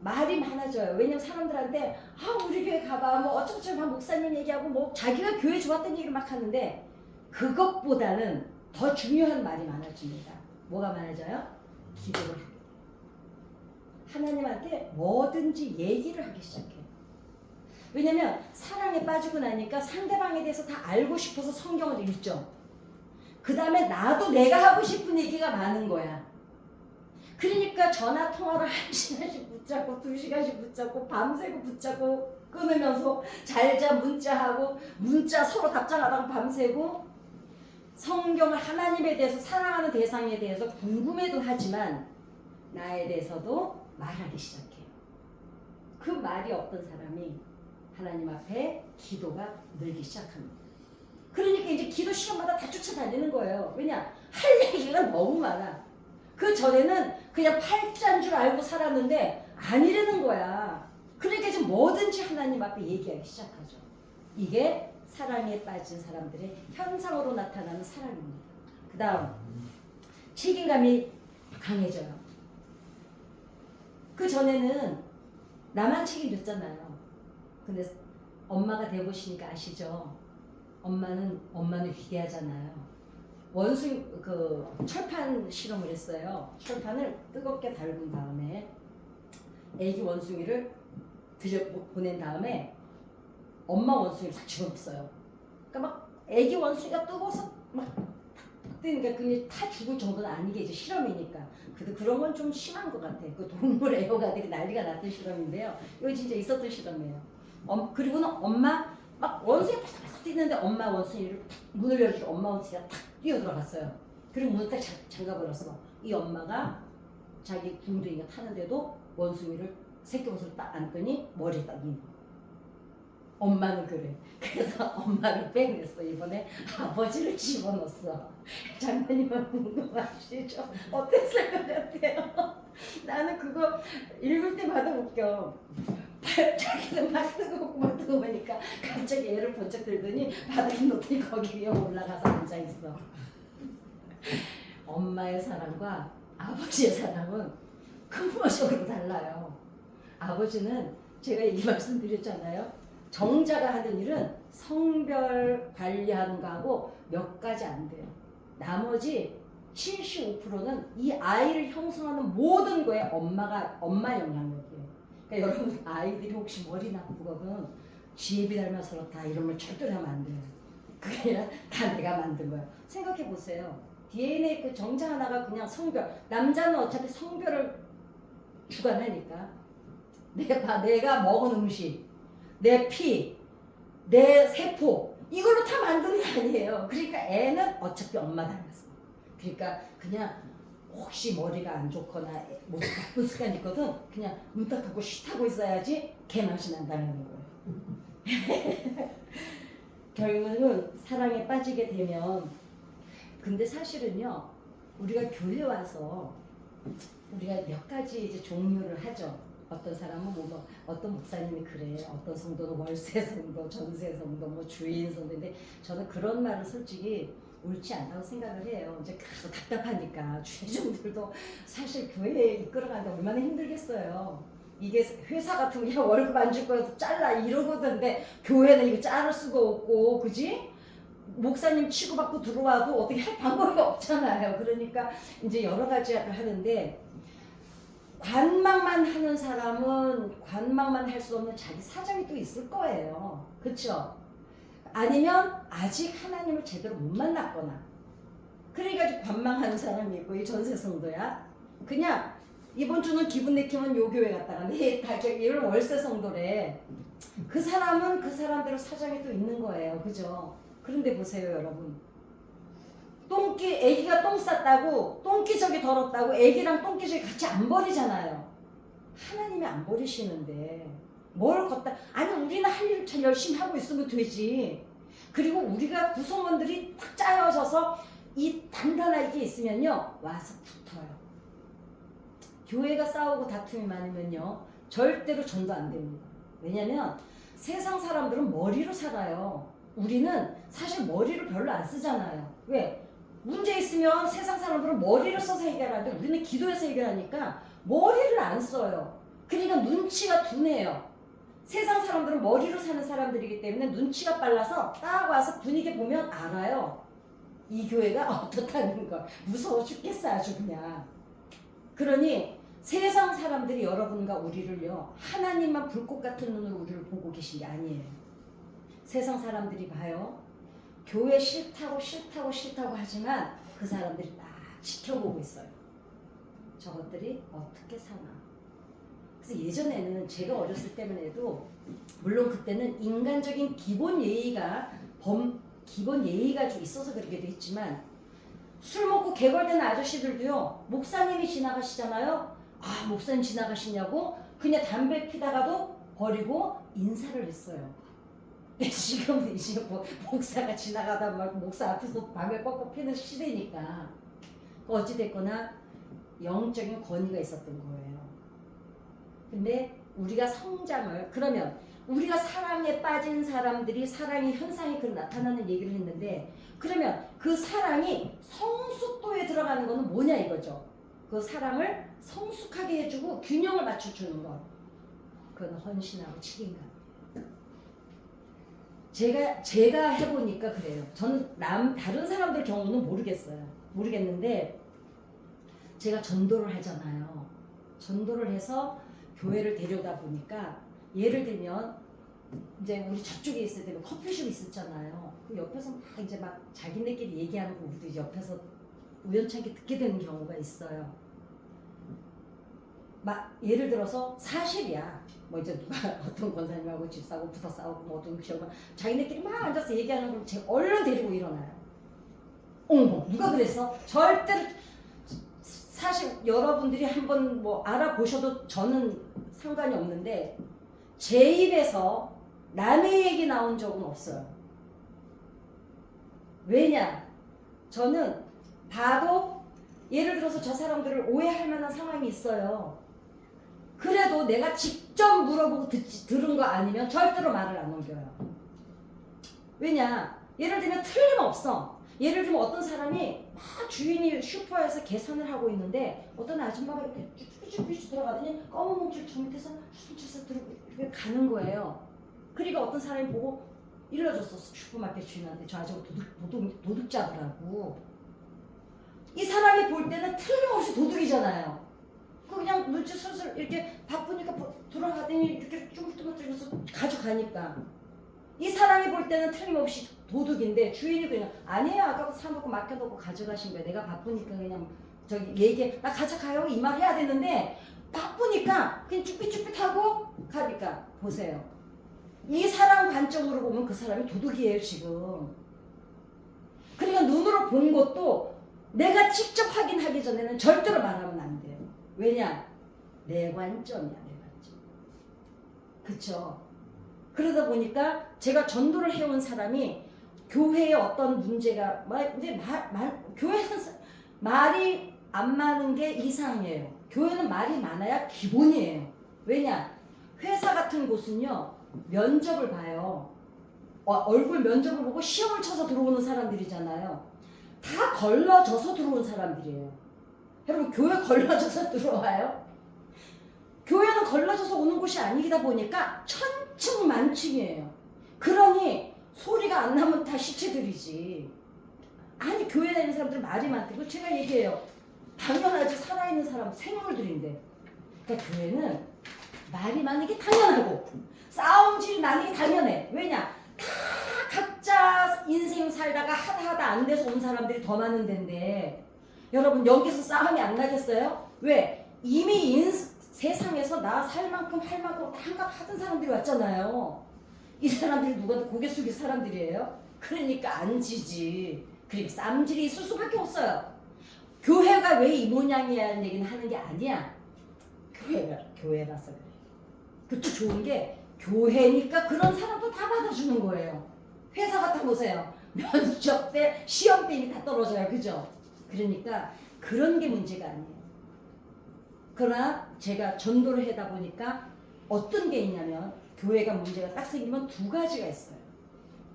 말이 많아져요. 왜냐면 사람들한테 우리 교회 가봐 뭐 어쩌고저쩌고 목사님 얘기하고 뭐 자기가 교회 좋았던 얘기를 막 하는데 그것보다는 더 중요한 말이 많아집니다. 뭐가 많아져요? 기도를 하게 돼요. 하나님한테 뭐든지 얘기를 하기 시작해요. 왜냐면 사랑에 빠지고 나니까 상대방에 대해서 다 알고 싶어서 성경을 읽죠. 그 다음에 나도 내가 하고 싶은 얘기가 많은 거야. 그러니까 전화 통화를 1시간씩 붙잡고 2시간씩 붙잡고 밤새고 붙잡고 끊으면서 잘자 문자하고 문자 서로 답장하다가 밤새고 성경을 하나님에 대해서 사랑하는 대상에 대해서 궁금해도 하지만 나에 대해서도 말하기 시작해요. 그 말이 없던 사람이 하나님 앞에 기도가 늘기 시작합니다. 그러니까 이제 기도 시간마다 다 쫓아다니는 거예요. 왜냐? 할 얘기가 너무 많아. 그 전에는 그냥 팔자인 줄 알고 살았는데 아니라는 거야. 그러니까 이제 뭐든지 하나님 앞에 얘기하기 시작하죠. 이게 사랑에 빠진 사람들의 현상으로 나타나는 사랑입니다. 그 다음 책임감이 강해져요. 그 전에는 나만 책임졌잖아요. 근데 엄마가 되어보시니까 아시죠? 엄마는 위대하잖아요. 원숭이 철판 실험을 했어요. 철판을 뜨겁게 달군 다음에 애기 원숭이를 보낸 다음에 엄마 원숭이를 딱 집어넣었어요. 그러니까 막 애기 원숭이가 뜨거워서 막 뜨니까 그냥 타 죽을 정도는 아니게 이제 실험이니까. 근데 그런 건 좀 심한 것 같아. 그 동물 애호가들이 난리가 났던 실험인데요. 이거 진짜 있었던 실험이에요. 그리고는 엄마 막 원숭이가 팍팍 뛰는데 엄마 원숭이를 문을 열어주고 엄마 원숭이가 탁 뛰어들어갔어요. 그리고 문을 딱 잠가버려서 이 엄마가 자기 궁둥이가 타는데도 원숭이를 새끼 원숭이를 딱 안더니 머리에 딱 민. 엄마는 그래. 그래서 엄마를 빼냈어. 이번에 아버지를 집어넣었어. 장모님은 궁금하시죠? 어땠을 것 같아요? 나는 그거 읽을 때마다 웃겨. 자기는 막 뜨거우니까 갑자기 애를 번쩍 들더니 바닥에 놓더니 거기 위에 올라가서 앉아있어. 엄마의 사랑과 아버지의 사랑은 근본적으로 달라요. 아버지는 제가 이 말씀 드렸잖아요. 정자가 하는 일은 성별 관리하는 거하고 몇 가지 안 돼요. 나머지 75%는 이 아이를 형성하는 모든 거에 엄마 영향력이에요. 그러니까 여러분 아이들이 혹시 머리 나쁘거든 지혜비 닮아서 그렇다 이런 말 절대로 하면 안 돼요. 그게 아니라 다 내가 만든 거예요. 생각해 보세요. DNA 그 정자 하나가 그냥 성별. 남자는 어차피 성별을 주관하니까 내가 먹은 음식, 내 피, 내 세포 이걸로 다 만드는 게 아니에요. 그러니까 애는 어차피 엄마 닮았어. 그러니까 그냥 혹시 머리가 안 좋거나 뭐 나쁜 습관이 있거든 그냥 눈 딱 감고 쉿 하고 있어야지 개맛이 난다는 거예요. 결국은 사랑에 빠지게 되면 근데 사실은요 우리가 교회 와서 우리가 몇 가지 이제 종류를 하죠. 어떤 사람은 뭐 어떤 목사님이 그래, 어떤 성도는 월세 성도, 전세 성도, 뭐 주인 성도인데 저는 그런 말은 솔직히 옳지 않다고 생각을 해요. 이제 가서 답답하니까 주의종들도 사실 교회에 이끌어가는데 얼마나 힘들겠어요. 이게 회사 같은 게 월급 안 줄 거여서 잘라 이러거든데 교회는 이거 자를 수가 없고 그지? 목사님 치고받고 들어와도 어떻게 할 방법이 없잖아요. 그러니까 이제 여러 가지를 하는데 관망만 하는 사람은 관망만 할 수 없는 자기 사정이 또 있을 거예요. 그렇죠? 아니면 아직 하나님을 제대로 못 만났거나 그래가지고 관망하는 사람이 있고 이 전세 성도야. 그냥 이번 주는 기분 내키면 요 교회 갔다가 이런 월세 성도래. 그 사람은 그 사람대로 사정이 또 있는 거예요. 그죠? 그런데 보세요 여러분. 애기가 똥 쌌다고 똥기저귀 더럽다고 애기랑 똥기저귀 같이 안 버리잖아요. 하나님이 안 버리시는데 뭘 걷다. 아니 우리는 할 일 잘 열심히 하고 있으면 되지. 그리고 우리가 구성원들이 딱 짜여져서 이 단단하게 있으면요 와서 붙어요. 교회가 싸우고 다툼이 많으면요 절대로 전도 안 됩니다. 왜냐면 세상 사람들은 머리로 살아요. 우리는 사실 머리를 별로 안 쓰잖아요. 왜? 문제 있으면 세상 사람들은 머리를 써서 해결하는데 우리는 기도해서 해결하니까 머리를 안 써요. 그러니까 눈치가 둔해요. 세상 사람들은 머리로 사는 사람들이기 때문에 눈치가 빨라서 딱 와서 분위기 보면 알아요. 이 교회가 어떻다는 걸. 무서워 죽겠어 아주 그냥. 그러니 세상 사람들이 여러분과 우리를요 하나님만 불꽃 같은 눈으로 우리를 보고 계신 게 아니에요. 세상 사람들이 봐요. 교회 싫다고 하지만 그 사람들이 딱 지켜보고 있어요. 저것들이 어떻게 사나. 그래서 예전에는 제가 어렸을 때만 해도 물론 그때는 인간적인 기본 예의가 좀 있어서 그러기도 했지만 술 먹고 개걸대는 아저씨들도요 목사님이 지나가시잖아요. 아 목사님 지나가시냐고 그냥 담배 피다가도 버리고 인사를 했어요. 지금 이제 뭐 목사가 지나가다 말고 목사 앞에서 담배 뻑뻑 피는 시대니까 어찌됐거나 영적인 권위가 있었던 거예요. 근데 우리가 성장을 그러면 우리가 사랑에 빠진 사람들이 사랑의 현상이 나타나는 얘기를 했는데 그러면 그 사랑이 성숙도에 들어가는 거는 뭐냐 이거죠. 그 사랑을 성숙하게 해주고 균형을 맞춰주는 것. 그건 헌신하고 책임감. 제가 해보니까 그래요. 저는 다른 사람들 경우는 모르겠는데 제가 전도를 하잖아요. 전도를 해서 교회를 데려다 보니까 예를 들면 이제 우리 저쪽에 있을 때 커피숍 있었잖아요. 그 옆에서 막 자기네끼리 얘기하는 거 우리도 옆에서 우연찮게 듣게 되는 경우가 있어요. 예를 들어서 사실이야. 뭐 이제 누가 어떤 권사님하고 집사하고 붙어 싸우고 뭐 어떤 경우가 자기네끼리 막 앉아서 얘기하는 걸 제가 얼른 데리고 일어나요. 어머 누가 그랬어? 절대로 사실 여러분들이 한번 뭐 알아보셔도 저는 상관이 없는데 제 입에서 남의 얘기 나온 적은 없어요. 왜냐? 저는 봐도 예를 들어서 저 사람들을 오해할 만한 상황이 있어요. 그래도 내가 직접 물어보고 들은 거 아니면 절대로 말을 안 넘겨요. 왜냐? 예를 들면 틀림없어. 예를 들면 어떤 사람이 막 주인이 슈퍼에서 계산을 하고 있는데 어떤 아줌마가 이렇게 쭈쭈쭈쭈 들어가더니 검은 몽줄 저 밑에서 쭈쭈쭈 들고 이렇게 가는 거예요. 그러니까 어떤 사람이 보고 일러줬어. 슈퍼마켓 주인한테 저 아줌마 도둑자더라고. 이 사람이 볼 때는 틀림없이 도둑이잖아요. 그냥 눈치 슬슬 이렇게 바쁘니까 들어가더니 이렇게 쭈글쭈글쭈글해서 가져가니까 이 사람이 볼 때는 틀림없이 도둑인데 주인이 그냥 아니에요 아까 사놓고 맡겨놓고 가져가신 거예요. 내가 바쁘니까 그냥 나 가져가요 이 말 해야 되는데 바쁘니까 그냥 쭈삣쭈삣하고 가니까 보세요. 이 사람 관점으로 보면 그 사람이 도둑이에요 지금. 그러니까 눈으로 본 것도 내가 직접 확인하기 전에는 절대로 말하면 안 돼요. 왜냐? 내 관점이야, 내 관점. 그쵸? 그러다 보니까 제가 전도를 해온 사람이 교회에 어떤 문제가, 교회는 말이 안 많은 게 이상이에요. 교회는 말이 많아야 기본이에요. 왜냐? 회사 같은 곳은요, 면접을 봐요. 얼굴 면접을 보고 시험을 쳐서 들어오는 사람들이잖아요. 다 걸러져서 들어온 사람들이에요. 여러분 교회 걸러져서 들어와요? 교회는 걸러져서 오는 곳이 아니다 보니까 천층만층이에요. 그러니 소리가 안 나면 다 시체들이지. 아니 교회 다니는 사람들은 말이 많대고 제가 얘기해요. 당연하지 살아있는 사람 생물들인데. 그러니까 교회는 말이 많은 게 당연하고 싸움질이 나는 게 당연해. 왜냐? 다 각자 인생 살다가 하다 안 돼서 온 사람들이 더 많은 데인데 여러분 여기서 싸움이 안 나겠어요? 왜? 이미 세상에서 나 살 만큼 할 만큼 한갑 하던 사람들이 왔잖아요. 이 사람들이 누가 고개 숙일 사람들이에요? 그러니까 안 지지. 그리고 쌈질이 있을 수밖에 없어요. 교회가 왜 이 모양이라는 얘기는 하는 게 아니야. 교회라서 그래. 그것도 좋은 게 교회니까 그런 사람도 다 받아주는 거예요. 회사 같아 보세요. 면접 때 시험 때 이미 다 떨어져요. 그죠? 그러니까 그런 게 문제가 아니에요. 그러나 제가 전도를 하다 보니까 어떤 게 있냐면 교회가 문제가 딱 생기면 두 가지가 있어요.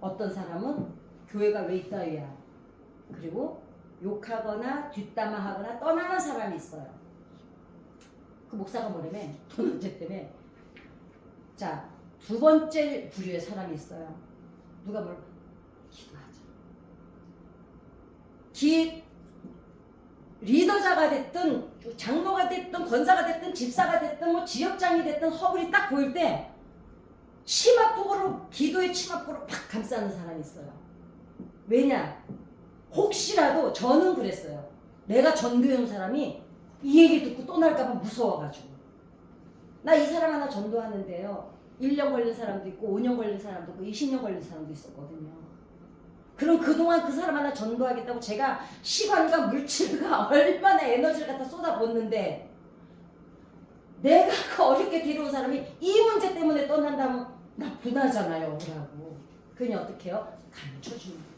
어떤 사람은 교회가 왜 있다야. 그리고 욕하거나 뒷담화하거나 떠나는 사람이 있어요. 그 목사가 뭐라며? 돈 문제 때문에. 자, 두 번째 부류의 사람이 있어요. 누가 뭘 기도하자. 리더자가 됐든 장로가 됐든 권사가 됐든 집사가 됐든 뭐 지역장이 됐든 허물이 딱 보일 때 치마폭으로 기도의 치마폭으로 팍 감싸는 사람이 있어요. 왜냐? 혹시라도 저는 그랬어요. 내가 전도해온 사람이 이 얘기 듣고 또 날까봐 무서워가지고 나 이 사람 하나 전도하는데요. 1년 걸린 사람도 있고 5년 걸린 사람도 있고 20년 걸린 사람도 있었거든요. 그럼 그동안 그 사람 하나 전도하겠다고 제가 시간과 물질과 얼마나 에너지를 갖다 쏟아붓는데 내가 그 어렵게 데려온 사람이 이 문제 때문에 떠난다면 나 분하잖아요. 뭐라고. 그러니 어떻게 해요? 감춰주는 거예요.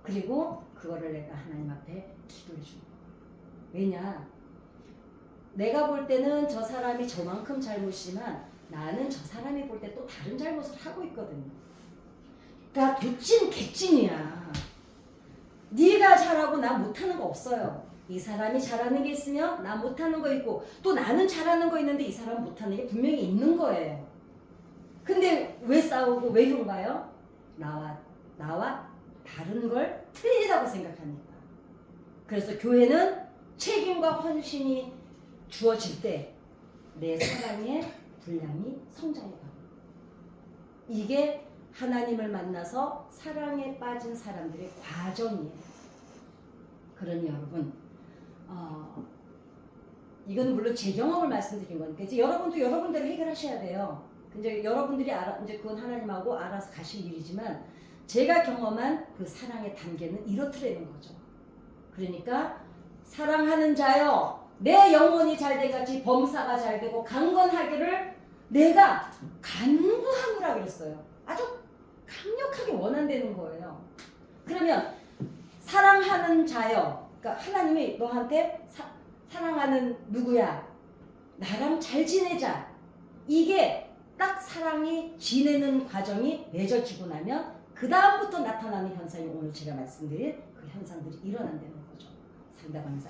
그리고 그거를 내가 하나님 앞에 기도해 주는 거예요. 왜냐? 내가 볼 때는 저 사람이 저만큼 잘못이지만 나는 저 사람이 볼 때 또 다른 잘못을 하고 있거든요. 그러니까 도찐 개찐이야. 네가 잘하고 나 못하는 거 없어요. 이 사람이 잘하는 게 있으면 나 못하는 거 있고 또 나는 잘하는 거 있는데 이 사람 못하는 게 분명히 있는 거예요. 근데 왜 싸우고 왜 그런가요? 나와 다른 걸 틀리다고 생각하니까. 그래서 교회는 책임과 헌신이 주어질 때 내 사랑의 분량이 성장해가고 이게 하나님을 만나서 사랑에 빠진 사람들의 과정이에요. 그러니 여러분 이건 물론 제 경험을 말씀드린 거니까 이제 여러분도 여러분대로 해결하셔야 돼요. 이제 여러분들이 이제 그건 하나님하고 알아서 가실 일이지만 제가 경험한 그 사랑의 단계는 이렇더라는 거죠. 그러니까 사랑하는 자여 내 영혼이 잘된 같이 범사가 잘되고 강건하기를 내가 간구하노라 그랬어요. 아주 강력하게 원한다는 거예요. 그러면 사랑하는 자여, 그러니까 하나님이 너한테 사랑하는 누구야? 나랑 잘 지내자. 이게 딱 사랑이 지내는 과정이 맺어지고 나면 그 다음부터 나타나는 현상이 오늘 제가 말씀드린 그 현상들이 일어난다는 거죠. 상대방에서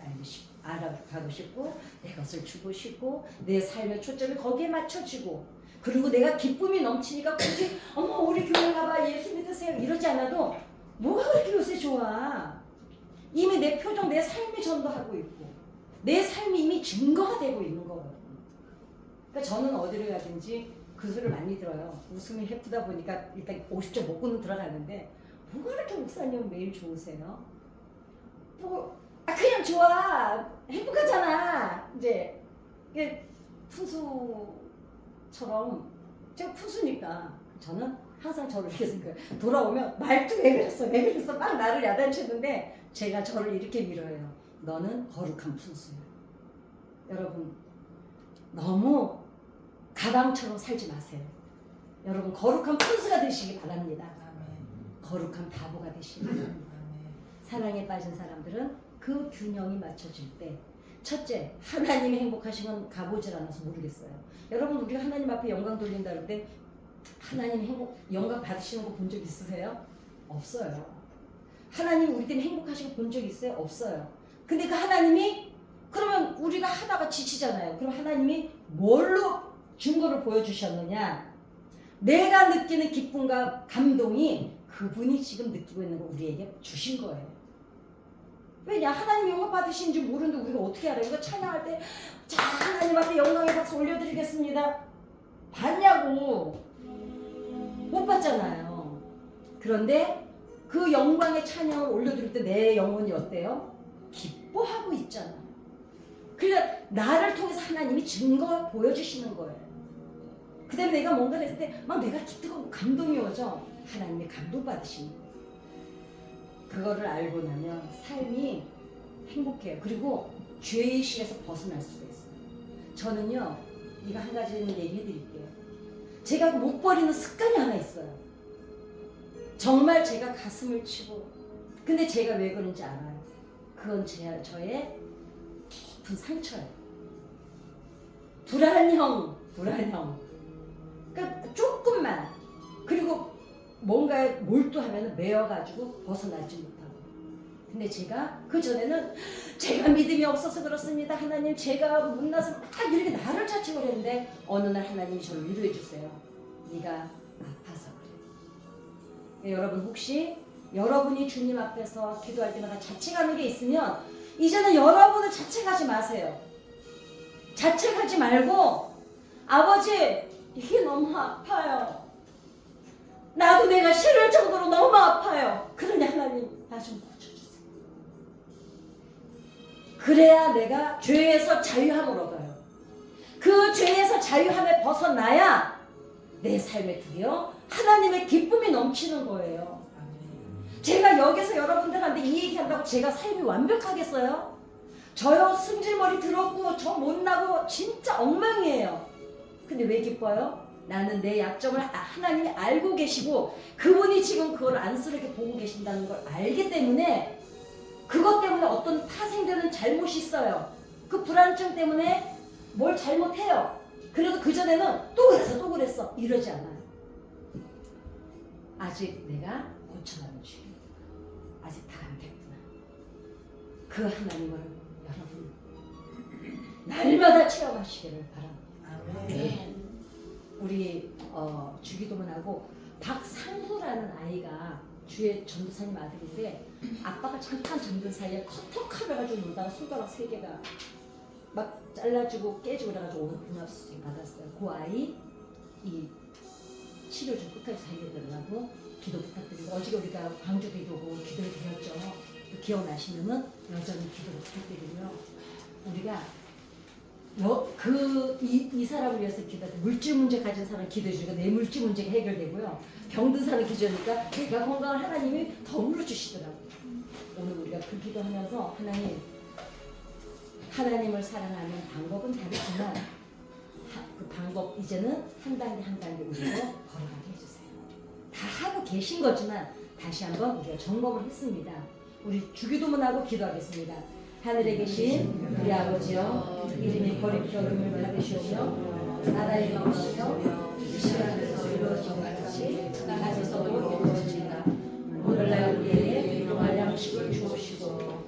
알아가고 싶고 내 것을 주고 싶고 내 삶의 초점이 거기에 맞춰지고 그리고 내가 기쁨이 넘치니까 굳이 어머 우리 교회 가봐 예수 믿으세요 이러지 않아도 뭐가 그렇게 요새 좋아. 이미 내 표정 내 삶이 전도하고 있고 내 삶이 이미 증거가 되고 있는 거거든요. 그러니까 저는 어디를 가든지 그 소리를 많이 들어요. 웃음이 해프다 보니까 일단 50점 먹고는 들어가는데 뭐가 그렇게 목사님 매일 좋으세요? 그냥 좋아. 행복하잖아. 이제 이게 푼수처럼 제가 푼수니까 저는 항상 저를 이렇게 생각해요. 돌아오면 말도 왜 그랬어 막 나를 야단치는데 제가 저를 이렇게 밀어요. 너는 거룩한 푼수야. 여러분 너무 가방처럼 살지 마세요. 여러분 거룩한 푼수가 되시기 바랍니다. 거룩한 바보가 되시기 바랍니다. 사랑에 빠진 사람들은 그 균형이 맞춰질 때 첫째, 하나님이 행복하시면 가보질 않아서 모르겠어요. 여러분 우리가 하나님 앞에 영광 돌린다 그럴 때 하나님 영광 받으시는 거 본 적 있으세요? 없어요. 하나님 우리 때문에 행복하시고 본 적 있어요? 없어요. 근데 그 하나님이 그러면 우리가 하다가 지치잖아요. 그럼 하나님이 뭘로 증거를 보여주셨느냐? 내가 느끼는 기쁨과 감동이 그분이 지금 느끼고 있는 거 우리에게 주신 거예요. 왜냐? 하나님 영광 받으신지 모르는데 우리가 어떻게 알아요? 이거 찬양할 때 자 하나님 앞에 영광의 박수 올려드리겠습니다. 봤냐고. 못 봤잖아요. 그런데 그 영광의 찬양을 올려드릴 때 내 영혼이 어때요? 기뻐하고 있잖아요. 그러니까 나를 통해서 하나님이 증거 보여주시는 거예요. 그 다음에 내가 뭔가를 했을 때 막 내가 기특하고 감동이 오죠. 하나님이 감동받으시는 거예요. 그거를 알고 나면 삶이 행복해요. 그리고 죄의 실에서 벗어날 수가 있어요. 저는요, 이거 한 가지는 얘기해 드릴게요. 제가 못 버리는 습관이 하나 있어요. 정말 제가 가슴을 치고, 근데 제가 왜 그런지 알아요. 그건 저의 깊은 상처예요. 불안형. 그러니까 조금만, 그리고 뭔가에 몰두하면 매여가지고 벗어나지 못하고. 근데 제가 그전에는 제가 믿음이 없어서 그렇습니다. 하나님, 제가 못나서 막 이렇게 나를 자책을 했는데 어느 날 하나님이 저를 위로해 주세요. 네가 아파서 그래. 여러분, 혹시 여러분이 주님 앞에서 기도할 때마다 자책하는 게 있으면 이제는 여러분은 자책하지 마세요. 자책하지 말고, 아버지, 이게 너무 아파요. 나도 내가 싫을 정도로 너무 아파요. 그러니 하나님, 나 좀 고쳐주세요. 그래야 내가 죄에서 자유함을 얻어요. 그 죄에서 자유함에 벗어나야 내 삶에 드디어 하나님의 기쁨이 넘치는 거예요. 제가 여기서 여러분들한테 이 얘기한다고 제가 삶이 완벽하겠어요? 저요, 승질머리 들었고 저 못나고 진짜 엉망이에요. 근데 왜 기뻐요? 나는 내 약점을 하나님이 알고 계시고 그분이 지금 그걸 안쓰럽게 보고 계신다는 걸 알기 때문에, 그것 때문에 어떤 파생되는 잘못이 있어요. 그 불안증 때문에 뭘 잘못해요. 그래도 그전에는 또 그랬어 이러지 않아요. 아직 내가 고쳐나가는 중이야. 아직 다 안 됐구나. 그 하나님을 여러분 날마다 체험하시기를 바랍니다. 아멘. 우리 주기도문하고 박상후라는 아이가 주의 전도사님 아들인데, 아빠가 잠깐 잠든 사이에 커터칼을 가지고 놀다가 손가락 3개가 막 잘라주고 깨지고 그래가지고 오늘 분합수술 받았어요. 그 아이 이 치료 좀 끝까지 잘 되더라고. 기도 부탁드리고, 어제 우리가 광주도 오고 기도를 드렸죠. 기억나시면은 여전히 기도를 부탁드리고요. 우리가 이 사람을 위해서 기도할 때 물질 문제 가진 사람 기도해 주니까 내 물질 문제가 해결되고요. 병든 사람 기도하니까 내가 건강을 하나님이 덤으로 주시더라고요. 오늘 우리가 그 기도하면서 하나님을 사랑하는 방법은 다르지만 그 방법 이제는 한 단계 한 단계 우리로 걸어가게 해주세요. 다 하고 계신 거지만 다시 한번 우리가 점검을 했습니다. 우리 주기도문하고 기도하겠습니다. 하늘에 계신 우리 아버지여, 이름이 거룩히 여김을 받으시오며 나라의 영광이여 이 시간에서 이루어진 것 같이 땅에서도 이루어지리이다. 오늘날 우리에게 일용할 양식을 주옵시고